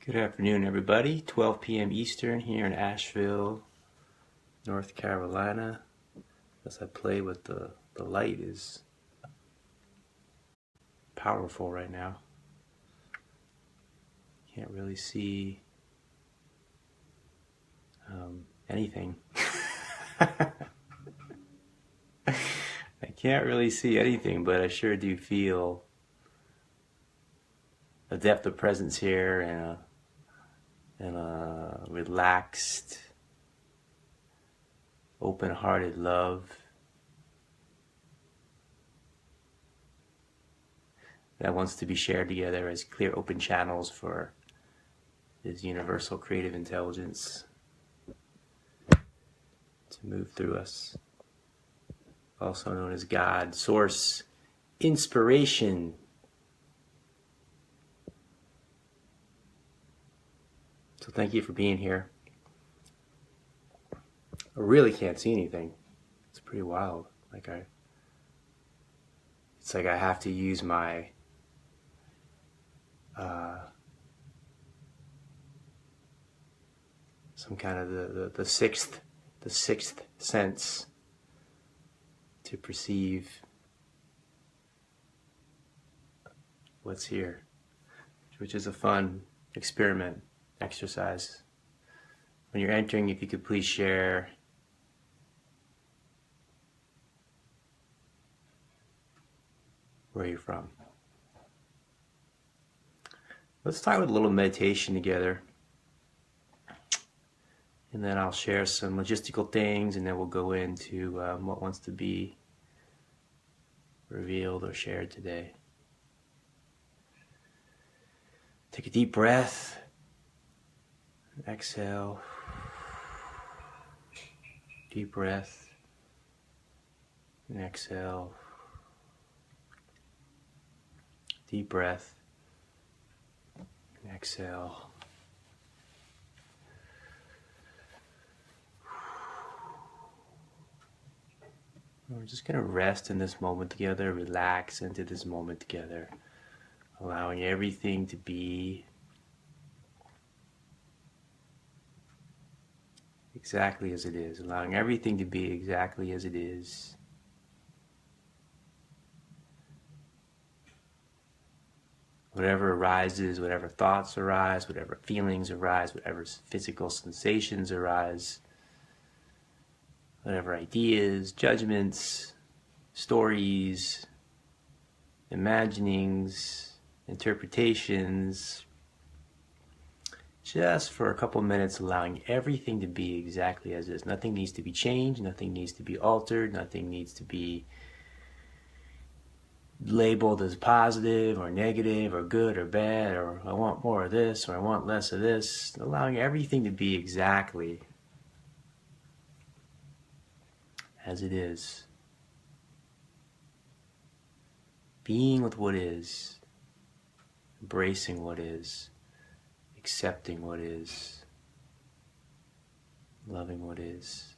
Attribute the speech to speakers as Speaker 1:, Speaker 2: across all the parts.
Speaker 1: Good afternoon, everybody. 12 p.m. Eastern here in Asheville, North Carolina. As I play with the light is powerful right now. Can't really see anything. I can't really see anything, but I sure do feel a depth of presence here and a relaxed, open-hearted love that wants to be shared together as clear, open channels for this universal creative intelligence to move through us. Also known as God, Source, Inspiration. So thank you for being here. I really can't see anything. It's pretty wild. It's like I have to use my some kind of the sixth sense to perceive what's here, which is a fun experiment exercise. When you're entering, if you could please share where you're from. Let's start with a little meditation together, and then I'll share some logistical things, and then we'll go into what wants to be revealed or shared today. Take a deep breath. Exhale. Deep breath. And exhale. Deep breath. And exhale. We're just going to rest in this moment together, relax into this moment together, allowing everything to be exactly as it is, allowing everything to be exactly as it is. Whatever arises, whatever thoughts arise, whatever feelings arise, whatever physical sensations arise, whatever ideas, judgments, stories, imaginings, interpretations, just for a couple minutes allowing everything to be exactly as is. Nothing needs to be changed, nothing needs to be altered, nothing needs to be labeled as positive or negative or good or bad, or I want more of this or I want less of this. Allowing everything to be exactly as it is. Being with what is, embracing what is, accepting what is, loving what is.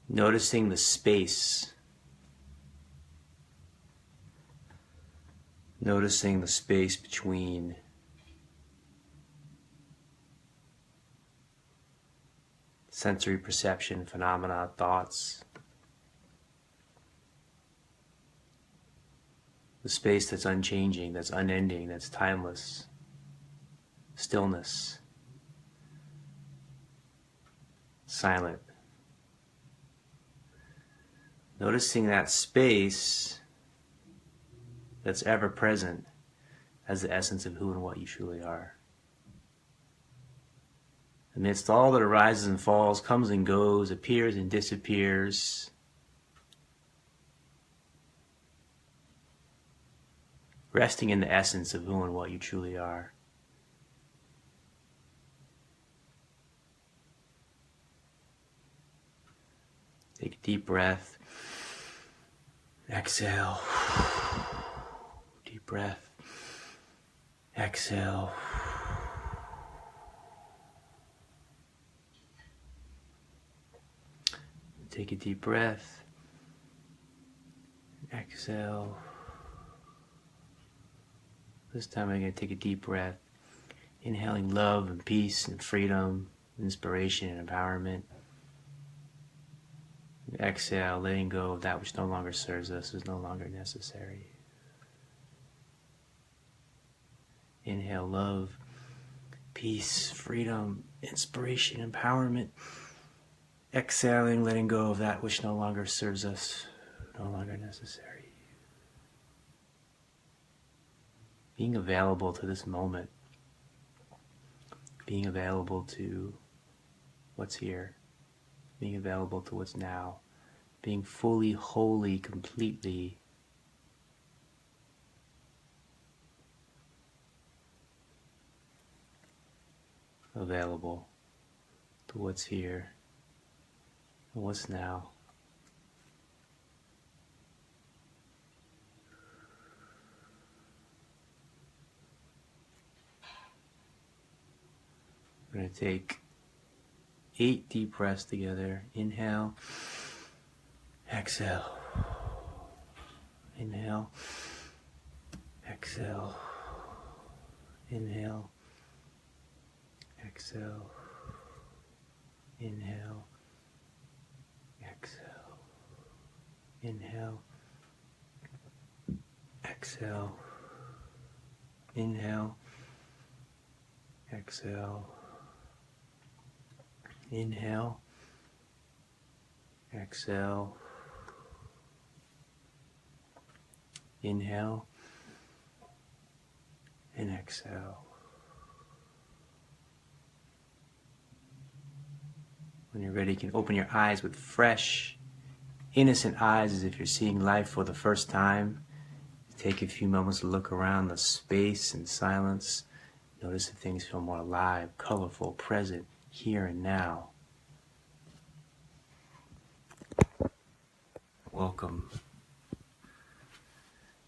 Speaker 1: Noticing the space. Noticing the space between sensory perception, phenomena, thoughts. The space that's unchanging, that's unending, that's timeless. Stillness. Silent. Noticing that space that's ever present as the essence of who and what you truly are. Amidst all that arises and falls, comes and goes, appears and disappears, resting in the essence of who and what you truly are. Take a deep breath. Exhale. Deep breath. Exhale. Take a deep breath. Exhale. This time I'm going to take a deep breath, inhaling love and peace and freedom, inspiration and empowerment. Exhale, letting go of that which no longer serves us, is no longer necessary. Inhale love, peace, freedom, inspiration, empowerment. Exhaling, letting go of that which no longer serves us, no longer necessary. Being available to this moment. Being available to what's here. Being available to what's now. Being fully, wholly, completely available to what's here and what's now. We're going to take 8 deep breaths together. Inhale, exhale, inhale, exhale, inhale, exhale, inhale, exhale, inhale, exhale, inhale, exhale, inhale, exhale, inhale, and exhale. When you're ready, you can open your eyes with fresh, innocent eyes as if you're seeing life for the first time. Take a few moments to look around the space and silence. Notice if things feel more alive, colorful, present, here and now. Welcome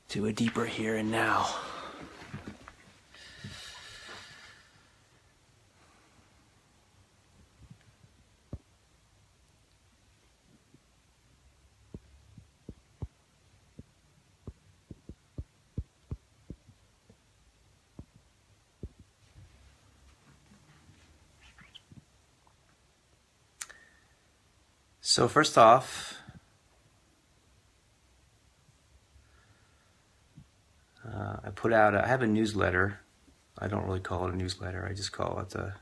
Speaker 1: to a deeper here and now. So first off, I have a newsletter. I don't really call it a newsletter. I just call it a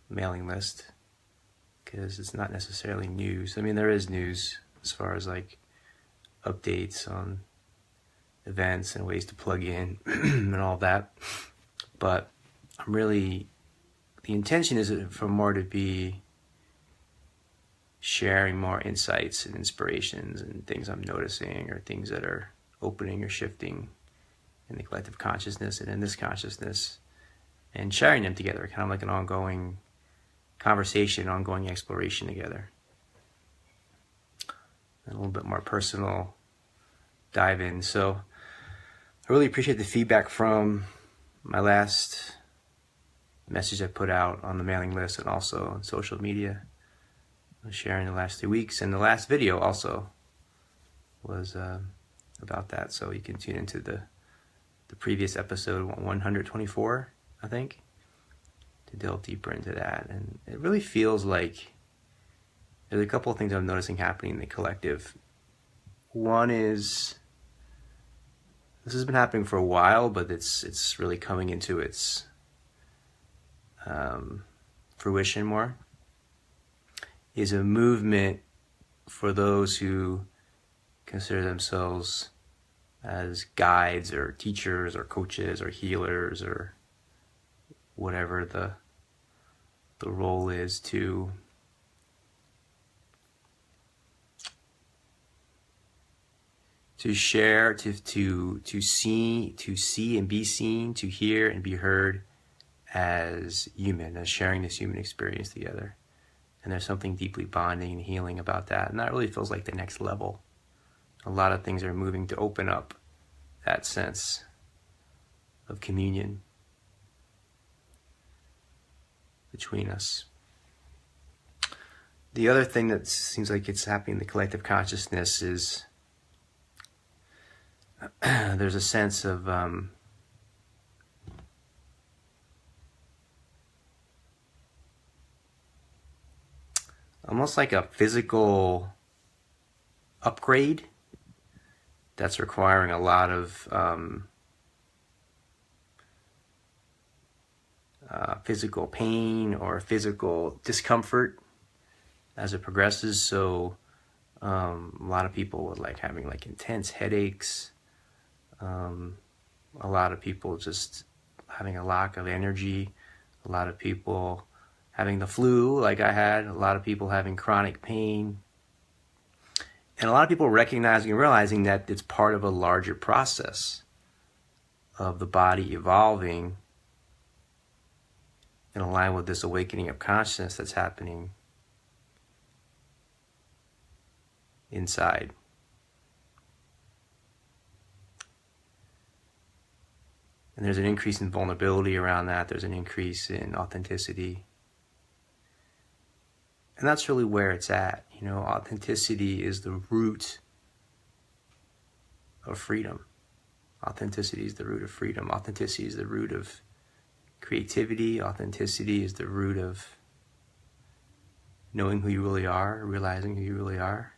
Speaker 1: mailing list because it's not necessarily news. I mean, there is news as far as like updates on events and ways to plug in and all that. But the intention is for more to be sharing more insights and inspirations and things I'm noticing or things that are opening or shifting in the collective consciousness and in this consciousness, and sharing them together, kind of like an ongoing conversation, ongoing exploration together. And a little bit more personal dive in. So I really appreciate the feedback from my last message I put out on the mailing list and also on social media. I was sharing the last 2 weeks, and the last video also was about that. So you can tune into the previous episode 124, I think, to delve deeper into that. And it really feels like there's a couple of things I'm noticing happening in the collective. One is, this has been happening for a while, but it's really coming into its fruition more, is a movement for those who consider themselves as guides or teachers or coaches or healers or whatever the role is, to share, to see and be seen, to hear and be heard as human, as sharing this human experience together. And there's something deeply bonding and healing about that. And that really feels like the next level. A lot of things are moving to open up that sense of communion between us. The other thing that seems like it's happening in the collective consciousness is there's a sense of almost like a physical upgrade that's requiring a lot of physical pain or physical discomfort as it progresses. So a lot of people with like having like intense headaches, a lot of people just having a lack of energy, a lot of people having the flu like I had, a lot of people having chronic pain, and a lot of people recognizing and realizing that it's part of a larger process of the body evolving in line with this awakening of consciousness that's happening inside. And there's an increase in vulnerability around that. There's an increase in authenticity. And that's really where it's at. You know, authenticity is the root of freedom. Authenticity is the root of freedom. Authenticity is the root of creativity. Authenticity is the root of knowing who you really are, realizing who you really are.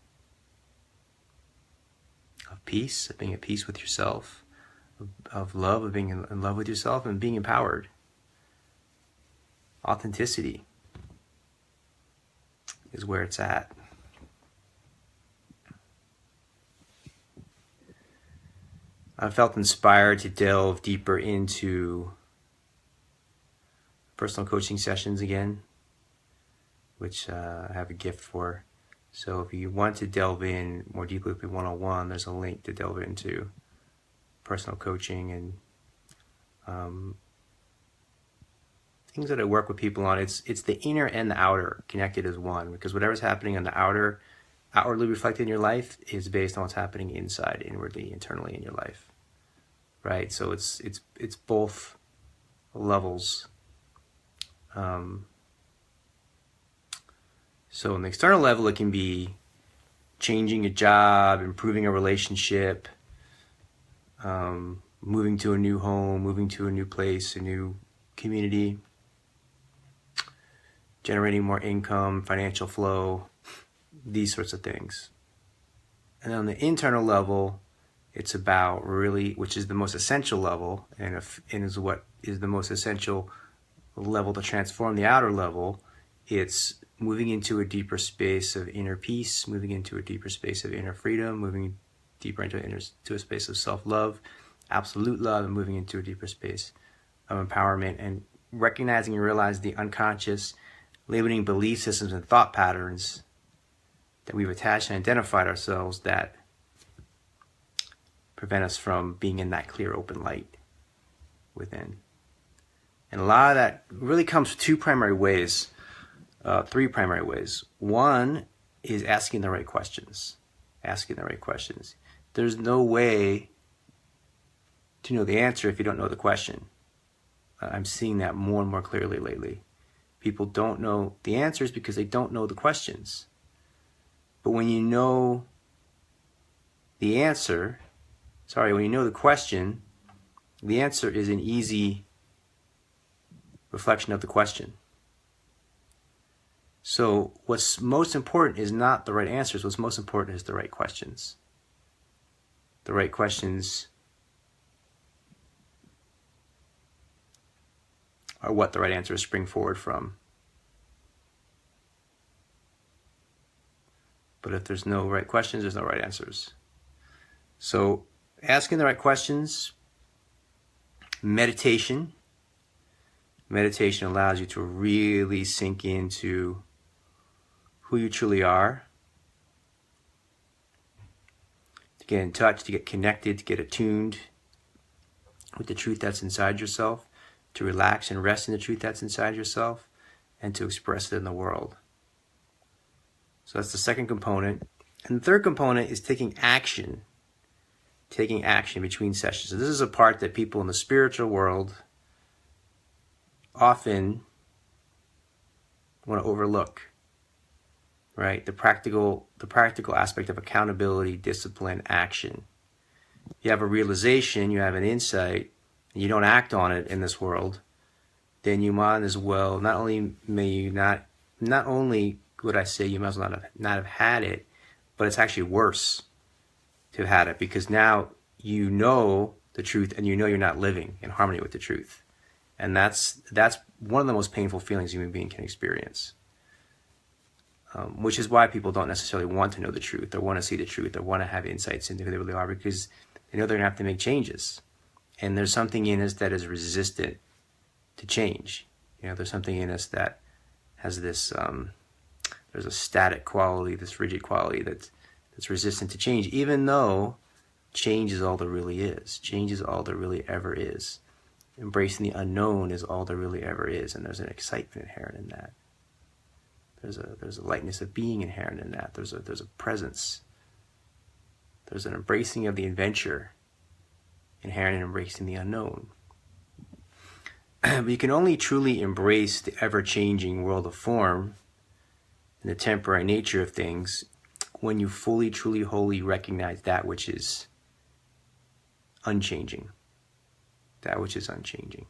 Speaker 1: Of peace, of being at peace with yourself. Of love, of being in love with yourself and being empowered. Authenticity is where it's at. I felt inspired to delve deeper into personal coaching sessions again, which I have a gift for. So if you want to delve in more deeply with me one-on-one, there's a link to delve into personal coaching and things that I work with people on. It's the inner and the outer connected as one, because whatever's happening on the outer, outwardly reflected in your life, is based on what's happening inside, inwardly, internally in your life, right? So it's both levels. So on the external level, it can be changing a job, improving a relationship, moving to a new home, moving to a new place, a new community, generating more income, financial flow, these sorts of things. And on the internal level, it's about really, which is the most essential level, and is what is the most essential level to transform the outer level. It's moving into a deeper space of inner peace, moving into a deeper space of inner freedom, moving deeper into a space of self-love, absolute love, and moving into a deeper space of empowerment, and recognizing and realizing the unconscious limiting belief systems and thought patterns that we've attached and identified ourselves that prevent us from being in that clear, open light within. And a lot of that really comes two primary ways, three primary ways. One is asking the right questions. Asking the right questions. There's no way to know the answer if you don't know the question. I'm seeing that more and more clearly lately. People don't know the answers because they don't know the questions. But when you know the answer, when you know the question, the answer is an easy reflection of the question. So what's most important is not the right answers. What's most important is the right questions. The right questions are what the right answers spring forward from. But if there's no right questions, there's no right answers. So asking the right questions, meditation allows you to really sink into who you truly are, to get in touch, to get connected, to get attuned with the truth that's inside yourself, to relax and rest in the truth that's inside yourself, and to express it in the world. So that's the second component. And the third component is taking action between sessions. So this is a part that people in the spiritual world often want to overlook, right? The practical aspect of accountability, discipline, action. you have a realization, you have an insight, and you don't act on it in this world, then you might as well, not only would I say you might as well not have had it, but it's actually worse to have had it, because now you know the truth and you know you're not living in harmony with the truth. And that's one of the most painful feelings a human being can experience. Which is why people don't necessarily want to know the truth or want to see the truth or want to have insights into who they really are, because they know they're going to have to make changes. And there's something in us that is resistant to change. There's something in us that has this, there's a static quality, this rigid quality that's resistant to change, even though change is all there really is. Change is all there really ever is. Embracing the unknown is all there really ever is, and there's an excitement inherent in that. There's a lightness of being inherent in that. There's a presence. There's an embracing of the adventure inherent in embracing the unknown. But you can only truly embrace the ever-changing world of form and the temporary nature of things when you fully, truly, wholly recognize that which is unchanging. That which is unchanging.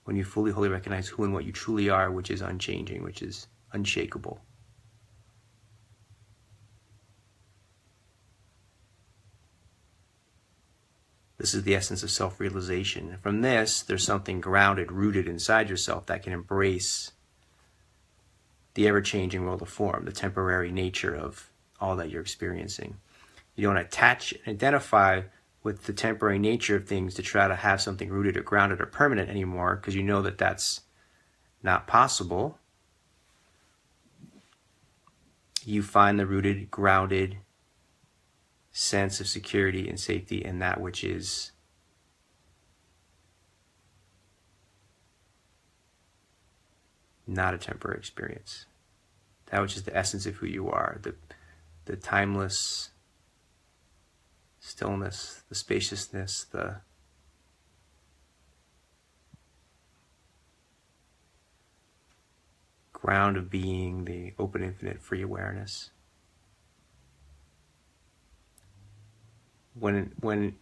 Speaker 1: When you fully, wholly recognize who and what you truly are, which is unchanging, which is unshakable. This is the essence of self-realization. From this, there's something grounded, rooted inside yourself that can embrace the ever-changing world of form, the temporary nature of all that you're experiencing. You don't attach and identify with the temporary nature of things to try to have something rooted or grounded or permanent anymore, because you know that that's not possible. You find the rooted, grounded sense of security and safety in that which is not a temporary experience. That which is the essence of who you are, the timeless stillness, the spaciousness, the ground of being, the open, infinite, free awareness. When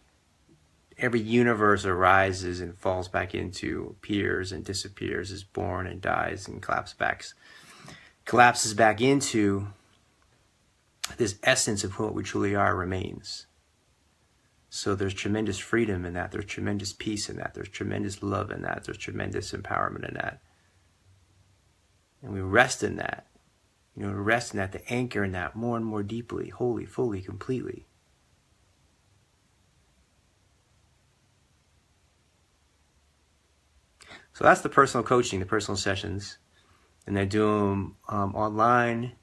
Speaker 1: every universe arises and falls back into, appears and disappears, is born and dies and collapses back into, this essence of what we truly are remains. So there's tremendous freedom in that, there's tremendous peace in that, there's tremendous love in that, there's tremendous empowerment in that. And we rest in that. Rest in that, to anchor in that more and more deeply, wholly, fully, completely. So that's the personal coaching, the personal sessions. And I do them online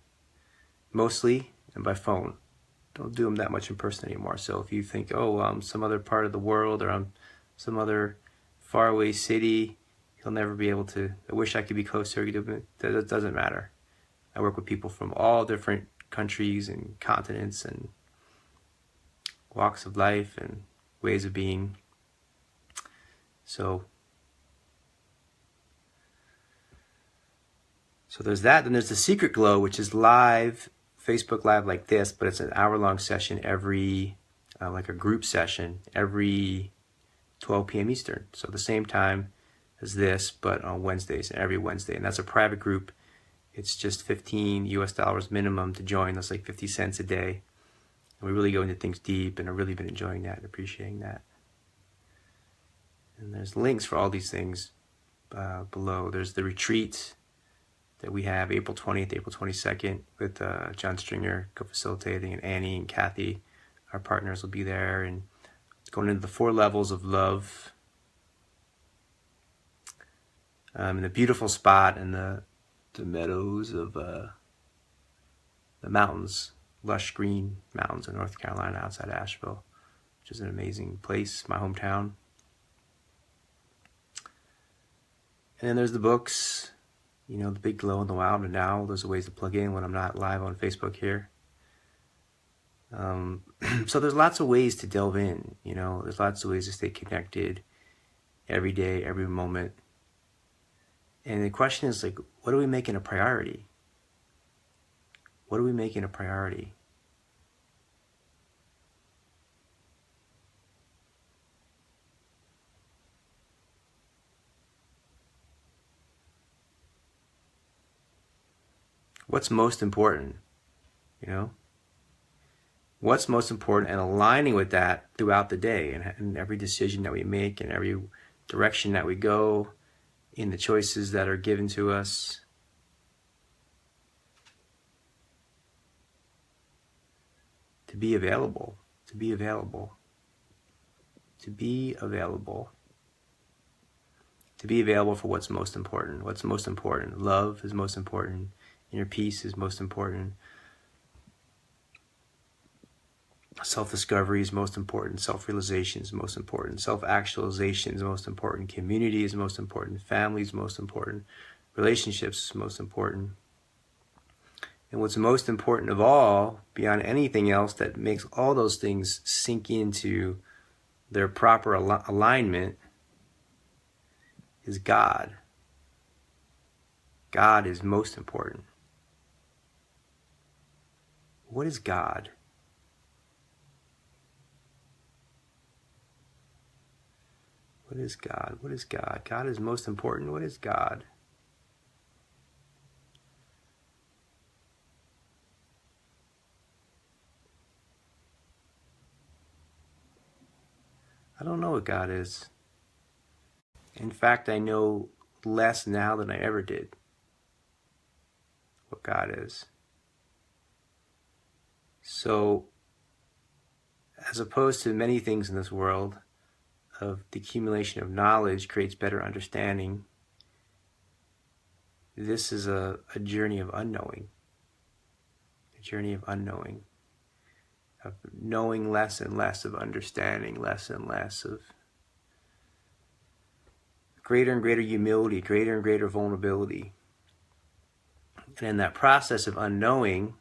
Speaker 1: mostly and by phone. Don't do them that much in person anymore. So if you think, I'm some other part of the world or I'm some other faraway city, you'll never be able to, I wish I could be closer. That doesn't matter. I work with people from all different countries and continents and walks of life and ways of being. So there's that. Then there's the Secret Glow, which is live, Facebook Live like this, but it's an hour-long session every, like a group session, every 12 p.m. Eastern. So the same time as this, but on Wednesdays, every Wednesday. And that's a private group. It's just $15 US minimum to join. That's like 50 cents a day. And we really go into things deep, and I've really been enjoying that and appreciating that. And there's links for all these things below. There's the retreat that we have April 20th, April 22nd with John Stringer co-facilitating, and Annie and Kathy, our partners, will be there, and going into the 4 levels of love in a beautiful spot in the meadows of the mountains, lush green mountains in North Carolina outside Asheville, which is an amazing place, my hometown. And then there's the books, the Big Glow in the Wild, and now there's ways to plug in when I'm not live on Facebook here. So there's lots of ways to delve in, there's lots of ways to stay connected every day, every moment. And the question is, what are we making a priority? What are we making a priority? What's most important, you know? What's most important, and aligning with that throughout the day, and every decision that we make, and every direction that we go, in the choices that are given to us. To be available, to be available, to be available, to be available for what's most important. What's most important? Love is most important. Inner peace is most important. Self-discovery is most important. Self-realization is most important. Self-actualization is most important. Community is most important. Family is most important. Relationships is most important. And what's most important of all, beyond anything else that makes all those things sink into their proper alignment, is God. God is most important. What is God? What is God? What is God? God is most important. What is God? I don't know what God is. In fact, I know less now than I ever did what God is. So, as opposed to many things in this world, of the accumulation of knowledge creates better understanding, this is a journey of unknowing. A journey of unknowing. Of knowing less and less, of understanding less and less, of greater and greater humility, greater and greater vulnerability. And in that process of unknowing,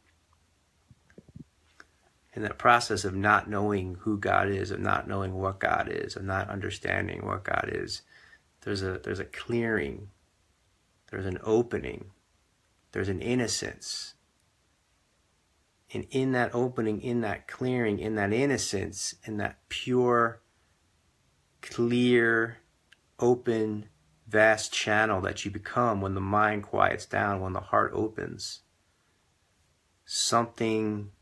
Speaker 1: in that process of not knowing who God is, of not knowing what God is, of not understanding what God is, there's a clearing, there's an opening, there's an innocence. And in that opening, in that clearing, in that innocence, in that pure, clear, open, vast channel that you become when the mind quiets down, when the heart opens, something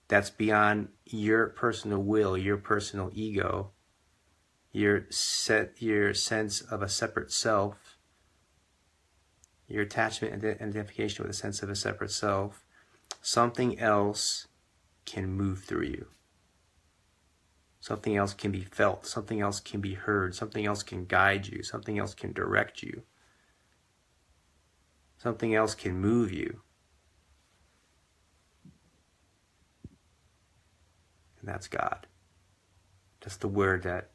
Speaker 1: that's beyond your personal will, your personal ego, your sense of a separate self, your attachment and identification with a sense of a separate self, something else can move through you. Something else can be felt, something else can be heard, something else can guide you, something else can direct you, something else can move you. And that's God. That's the word that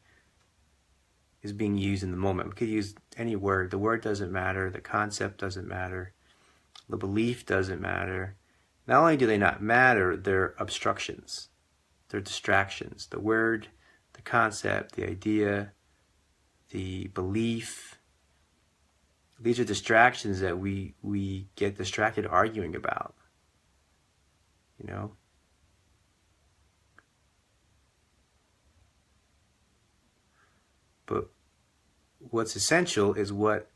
Speaker 1: is being used in the moment. We could use any word. The word doesn't matter. The concept doesn't matter. The belief doesn't matter. Not only do they not matter, they're obstructions. They're distractions. The word, the concept, the idea, the belief, these are distractions that we get distracted arguing about. You know? But what's essential is what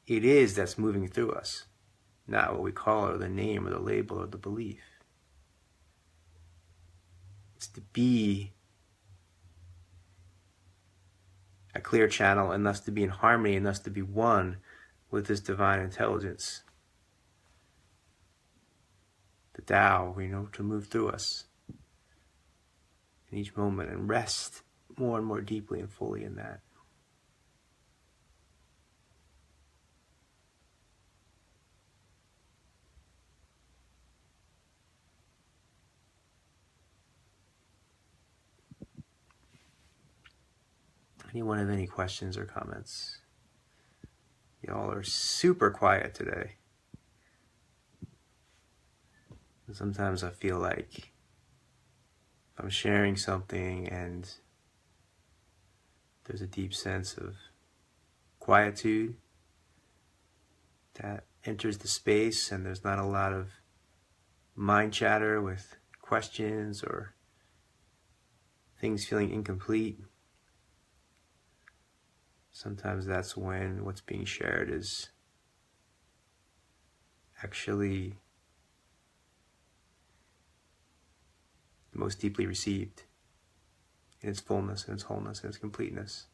Speaker 1: it is that's moving through us, not what we call it, or the name, or the label, or the belief. It's to be a clear channel, and thus to be in harmony, and thus to be one with this divine intelligence, the Tao, to move through us in each moment and rest more and more deeply and fully in that. Anyone have any questions or comments? Y'all are super quiet today. And sometimes I feel like if I'm sharing something and there's a deep sense of quietude that enters the space, and there's not a lot of mind chatter with questions or things feeling incomplete. sometimes that's when what's being shared is actually the most deeply received in its fullness, in its wholeness, in its completeness.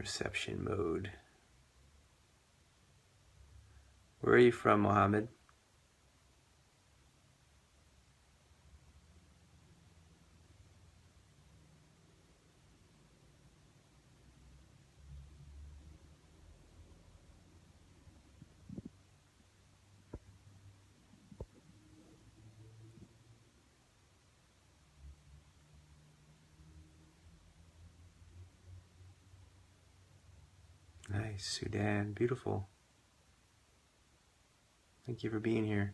Speaker 1: Reception mode. Where are you from, Mohammed? Nice, Sudan, beautiful. Thank you for being here.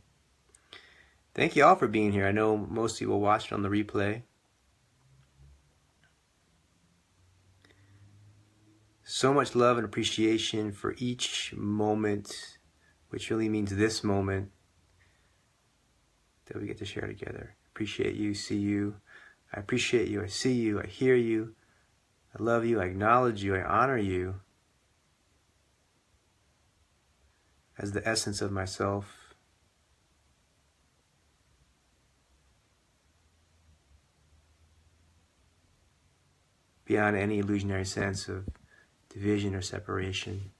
Speaker 1: Thank you all for being here. I know most of you will watch it on the replay. So much love and appreciation for each moment, which really means this moment that we get to share together. Appreciate you, see you. I appreciate you, I see you, I hear you. I love you, I acknowledge you, I honor you as the essence of myself. Beyond any illusionary sense of division or separation.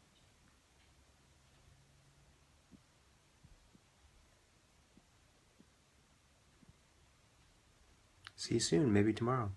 Speaker 1: See you soon, maybe tomorrow.